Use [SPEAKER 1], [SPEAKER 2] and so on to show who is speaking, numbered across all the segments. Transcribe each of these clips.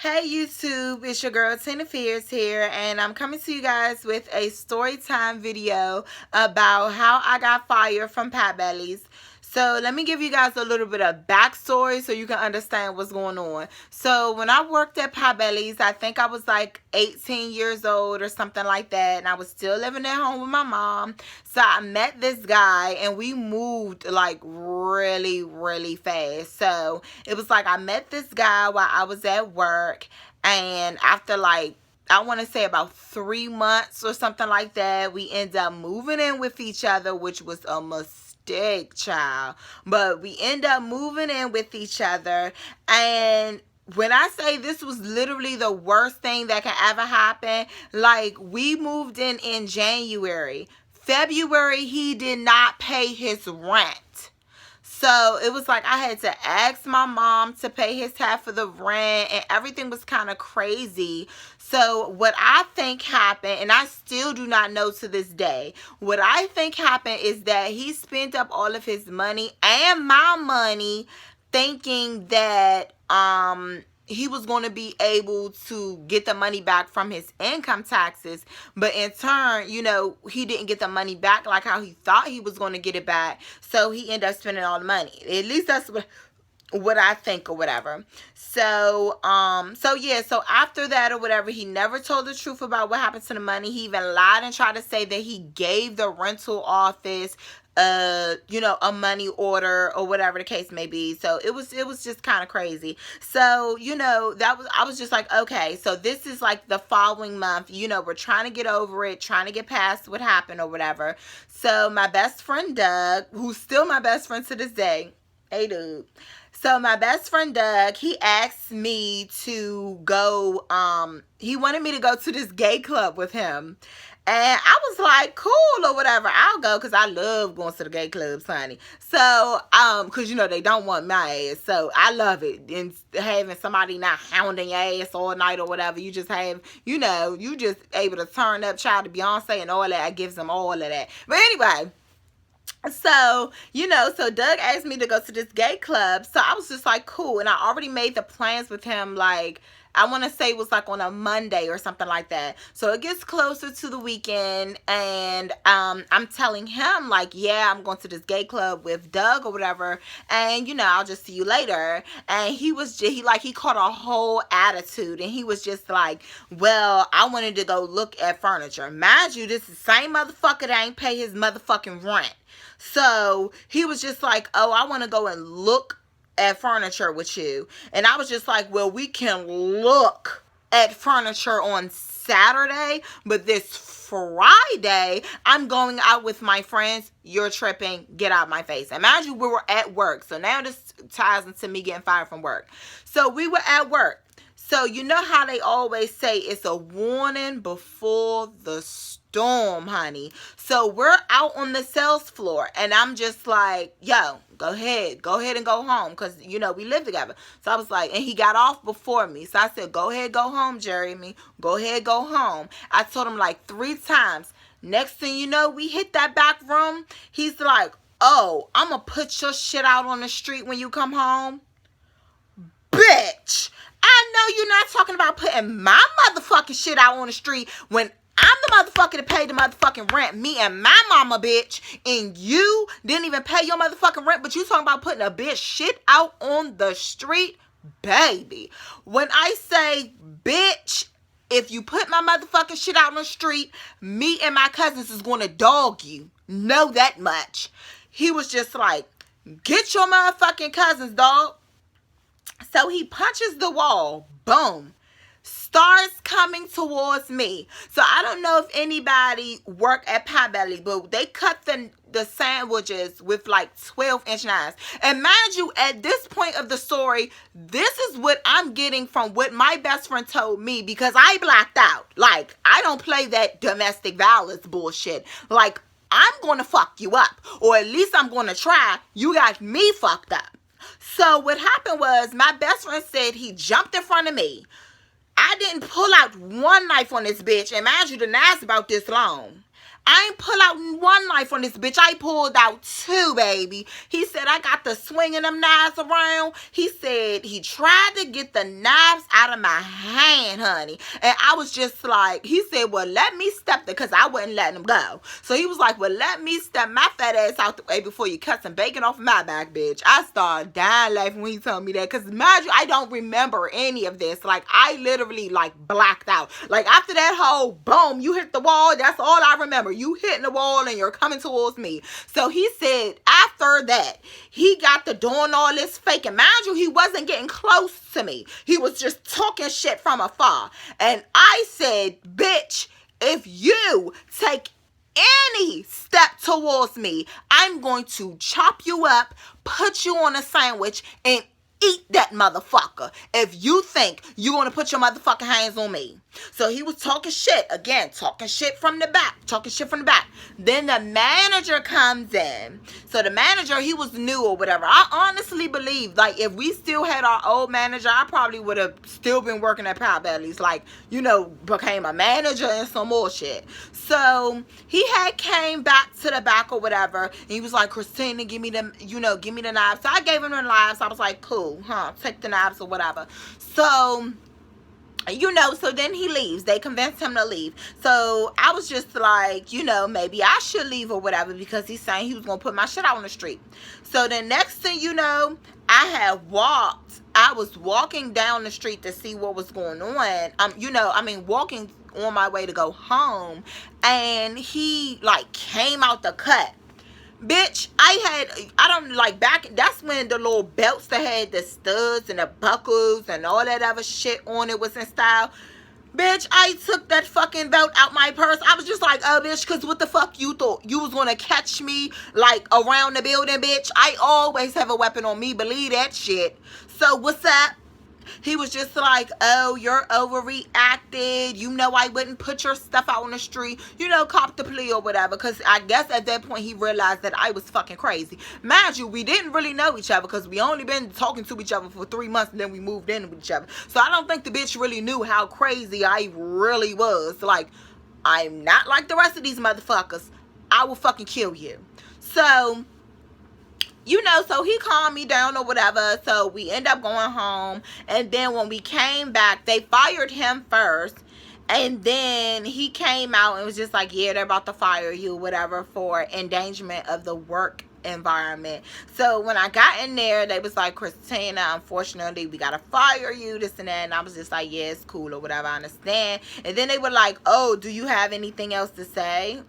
[SPEAKER 1] Hey YouTube, it's your girl Tina Fierce here, and I'm coming to you guys with a story time video about how I got fired from Potbelly's. So let me give you guys a little bit of backstory so you can understand what's going on. So when I worked at Potbelly's, I think I was like 18 years old or something like that, and I was still living at home with my mom. So I met this guy, and we moved like really fast. So it was like I met this guy while I was at work, and after like I want to say about 3 months or something like that, we ended up moving in with each other, which was a mistake, child. But we end up moving in with each other, and when I say this was literally the worst thing that can ever happen, like we moved in January. February, he did not pay his rent. So it was like I had to ask my mom to pay his half of the rent, and everything was kind of crazy. So what I think happened, and I still do not know to this day, what I think happened is that he spent up all of his money and my money thinking that he was going to be able to get the money back from his income taxes, but in turn, you know, he didn't get the money back like how he thought he was going to get it back. So he ended up spending all the money. At least that's what I think or whatever. So yeah, so after that or whatever, he never told the truth about what happened to the money. He even lied and tried to say that he gave the rental office you know, a money order or whatever the case may be. So it was just kind of crazy. So, you know, I was just like, okay, so this is like the following month, you know, we're trying to get over it, trying to get past what happened or whatever. So my best friend Doug, who's still my best friend to this day, hey dude. So my best friend Doug, he asked me to go, he wanted me to go to this gay club with him. And I was like, cool or whatever, I'll go, because I love going to the gay clubs, honey. So, because, you know, they don't want my ass. So, I love it. And having somebody not hounding your ass all night or whatever. You just have, you know, you just able to turn up, child, to Beyonce and all that. I gives them all of that. But anyway, so, you know, so Doug asked me to go to this gay club. So I was just like, cool. And I already made the plans with him, like, I want to say it was like on a Monday or something like that. So it gets closer to the weekend, and I'm telling him like, yeah, I'm going to this gay club with Doug or whatever, and you know, I'll just see you later. And he caught a whole attitude, and he was just like, well, I wanted to go look at furniture. Mind you, this is the same motherfucker that ain't pay his motherfucking rent. So he was just like, oh, I want to go and look at furniture with you. And I was just like, well, we can look at furniture on Saturday, but this Friday I'm going out with my friends. You're tripping. Get out of my face. Imagine we were at work. So now this ties into me getting fired from work. So we were at work. So you know how they always say it's a warning before the storm, honey. So we're out on the sales floor, and I'm just like, yo, go ahead and go home, because, you know, we live together. So I was like, and he got off before me. So I said, go ahead, go home, Jeremy. Go ahead, go home. I told him like 3 times. Next thing you know, we hit that back room. He's like, oh, I'm going to put your shit out on the street when you come home. Bitch, I know you're not talking about putting my motherfucking shit out on the street when I'm the motherfucker that paid the motherfucking rent. Me and my mama, bitch. And you didn't even pay your motherfucking rent, but you talking about putting a bitch shit out on the street? Baby, when I say bitch, if you put my motherfucking shit out on the street, me and my cousins is going to dog you. Know that much. He was just like, get your motherfucking cousins, dog. So he punches the wall. Boom. Starts coming towards me. So I don't know if anybody work at Potbelly, but they cut the sandwiches with like 12-inch knives. And mind you, at this point of the story, this is what I'm getting from what my best friend told me, because I blacked out. Like, I don't play that domestic violence bullshit. Like, I'm going to fuck you up. Or at least I'm going to try. You got me fucked up. So what happened was, my best friend said he jumped in front of me. I didn't pull out one knife on this bitch, and mind you, the knife's about this long. I ain't pull out one knife on this bitch. I pulled out two, baby. He said, I got the swinging them knives around. He said he tried to get the knives out of my hand, honey. And I was just like, he said, well, let me step there, because I wouldn't let him go. So he was like, well, let me step my fat ass out the way before you cut some bacon off my back, bitch. I started dying laughing when he told me that, because mind you, I don't remember any of this. Like, I literally, like, blacked out. Like, after that whole boom, you hit the wall, that's all I remember. You hitting the wall and you're coming towards me. So he said after that, he got to doing all this faking. Mind you, he wasn't getting close to me. He was just talking shit from afar. And I said, bitch, if you take any step towards me, I'm going to chop you up, put you on a sandwich, and eat that motherfucker if you think you're going to put your motherfucking hands on me. So he was talking shit. Again, talking shit from the back. Then the manager comes in. So the manager, he was new or whatever. I honestly believe, like, if we still had our old manager, I probably would have still been working at Potbelly's. Like, you know, became a manager and some more shit. So he had came back to the back or whatever. And he was like, Christina, give me the, give me the knives. So I gave him the knives. I was like, cool, take the knives or whatever. So, so then he leaves. They convinced him to leave. So I was just like, maybe I should leave or whatever, because he's saying he was going to put my shit out on the street. So the next thing you know, I was walking down the street to see what was going on. Walking on my way to go home, and he, like, came out the cut. Bitch, that's when the little belts that had the studs and the buckles and all that other shit on it was in style. Bitch, I took that fucking belt out my purse. I was just like, oh, bitch, because what the fuck you thought? You was going to catch me, like, around the building, bitch? I always have a weapon on me. Believe that shit. So, what's up? He was just like, oh, you're overreacted. I wouldn't put your stuff out on the street. Cop the plea or whatever. Because I guess at that point he realized that I was fucking crazy. Mind you, we didn't really know each other, because we only been talking to each other for 3 months, and then we moved in with each other. So I don't think the bitch really knew how crazy I really was. Like, I'm not like the rest of these motherfuckers. I will fucking kill you. So, so he calmed me down or whatever. So we end up going home. And then when we came back, they fired him first. And then he came out and was just like, yeah, they're about to fire you, whatever, for endangerment of the work environment. So when I got in there, they was like, Christina, unfortunately, we gotta fire you, this and that. And I was just like, yeah, it's cool or whatever, I understand. And then they were like, oh, do you have anything else to say?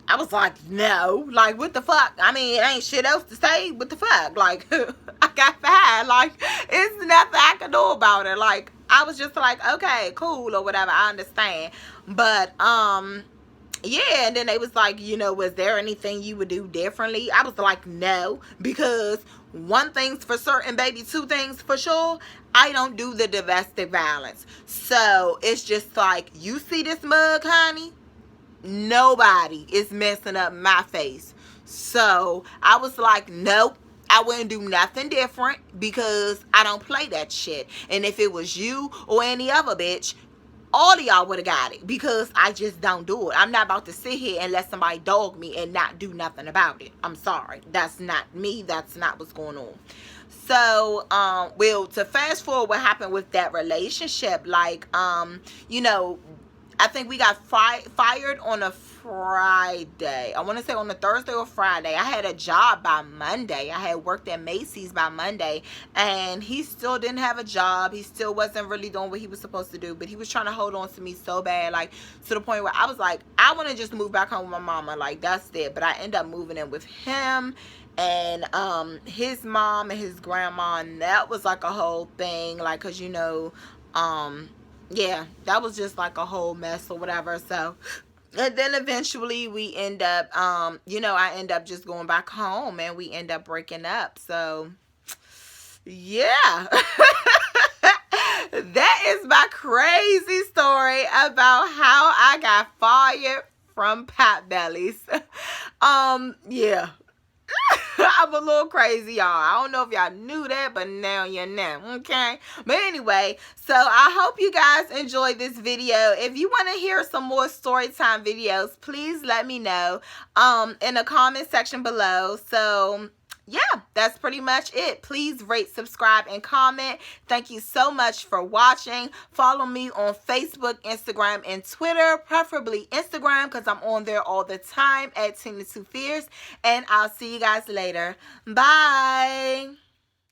[SPEAKER 1] I was like, no. Like, what the fuck? I mean, it ain't shit else to say. What the fuck? Like, I got fired. Like, it's nothing I can do about it. Like, I was just like, okay, cool or whatever. I understand. But, yeah. And then they was like, was there anything you would do differently? I was like, no. Because one thing's for certain, baby. Two things for sure. I don't do the domestic violence. So, it's just like, you see this mug, honey? Nobody is messing up my face. So I was like, nope, I wouldn't do nothing different, because I don't play that shit. And if it was you or any other bitch, all of y'all would have got it, because I just don't do it. I'm not about to sit here and let somebody dog me and not do nothing about it. I'm sorry. That's not me. That's not what's going on. So, well, to fast forward what happened with that relationship, like, I think we got fired on a Friday. I want to say on a Thursday or Friday. I had a job by Monday. I had worked at Macy's by Monday. And he still didn't have a job. He still wasn't really doing what he was supposed to do. But he was trying to hold on to me so bad. Like, to the point where I was like, I want to just move back home with my mama. Like, that's it. But I ended up moving in with him. And his mom and his grandma. And that was like a whole thing. Like, because, yeah, that was just like a whole mess or whatever. So, and then eventually we end up, I end up just going back home, and we end up breaking up. So, yeah. That is my crazy story about how I got fired from Potbelly's. Yeah. I'm a little crazy, y'all. I don't know if y'all knew that, but now you know, okay? But anyway, so I hope you guys enjoyed this video. If you want to hear some more story time videos, please let me know in the comment section below. So yeah, that's pretty much it. Please rate, subscribe, and comment. Thank you so much for watching. Follow me on Facebook, Instagram, and Twitter, preferably Instagram because I'm on there all the time at Tina2Fierce. And I'll see you guys later. Bye.